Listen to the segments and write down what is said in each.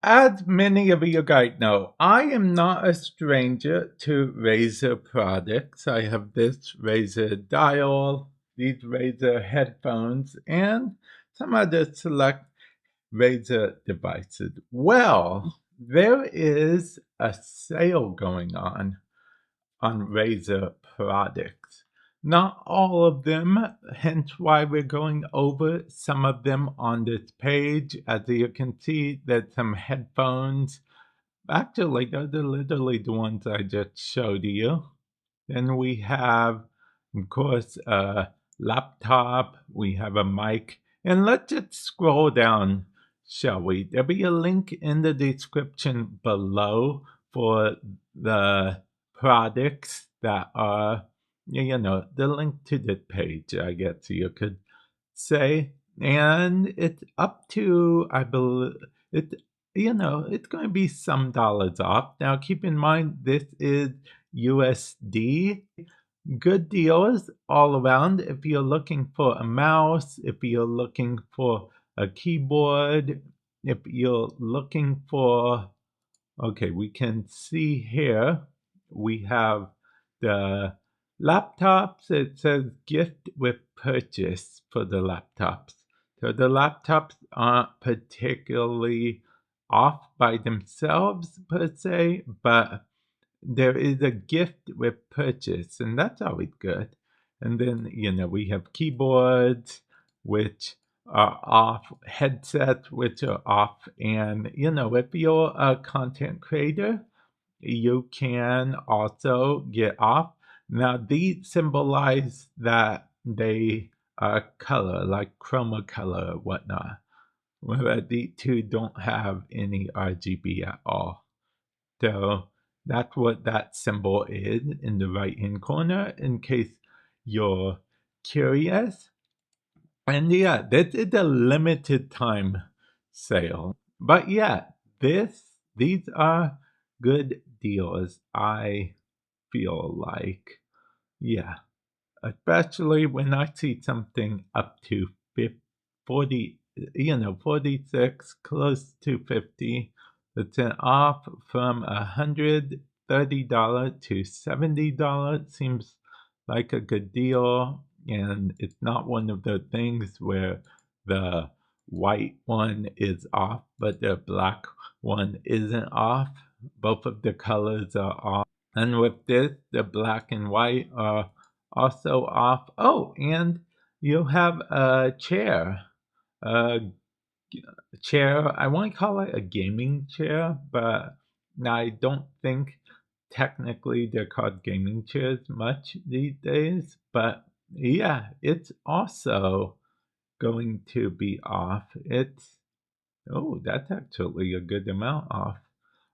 As many of you guys know, I am not a stranger to Razer products. I have this Razer dial, these Razer headphones, and some other select Razer devices. Well, there is a sale going on Razer products. Not all of them, hence why we're going over some of them on this page. As you can see, there's some headphones. Actually, those are literally the ones I just showed you. Then we have, of course, a laptop. We have a mic. And let's just scroll down, shall we? There'll be a link in the description below for the products that are, the link to the page, I guess you could say. And it's up to, I believe, it's going to be some dollars off. Now, keep in mind, this is USD. Good deals all around. If you're looking for a mouse, if you're looking for a keyboard, if you're looking for, okay, we can see here, we have the laptops. It says gift with purchase for the laptops. So the laptops aren't particularly off by themselves per se, but there is a gift with purchase, and that's always good. And then, we have keyboards, which are off, headsets, which are off. And, if you're a content creator, you can also get off. Now, these symbolize that they are color, like chroma color or whatnot, whereas these two don't have any RGB at all. So that's what that symbol is in the right hand corner, in case you're curious. And yeah, this is a limited time sale. But yeah, these are good deals, I feel like. Yeah. Especially when I see something up to 40, 46, close to 50. It's an off from $130 to $70. Seems like a good deal. And it's not one of the things where the white one is off, but the black one isn't off. Both of the colors are off. And with this, the black and white are also off. Oh, and you have a chair. A chair, I want to call it a gaming chair, but I don't think technically they're called gaming chairs much these days. But yeah, it's also going to be off. Oh, that's actually a good amount off.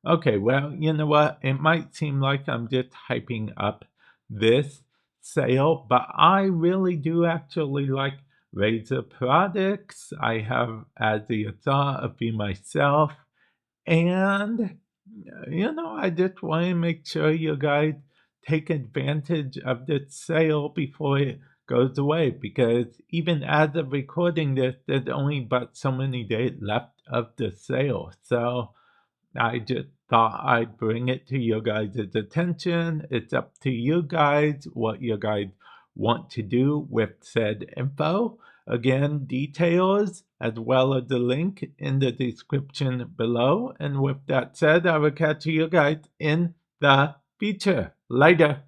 Okay, well, you know what? It might seem like I'm just hyping up this sale, but I really do actually like Razer products. I have, as you saw, a few myself. And, I just want to make sure you guys take advantage of this sale before it goes away, because even as of recording this, there's only but so many days left of the sale. So I just thought I'd bring it to you guys' attention. It's up to you guys what you guys want to do with said info. Again, details as well as the link in the description below. And with that said, I will catch you guys in the future. Later.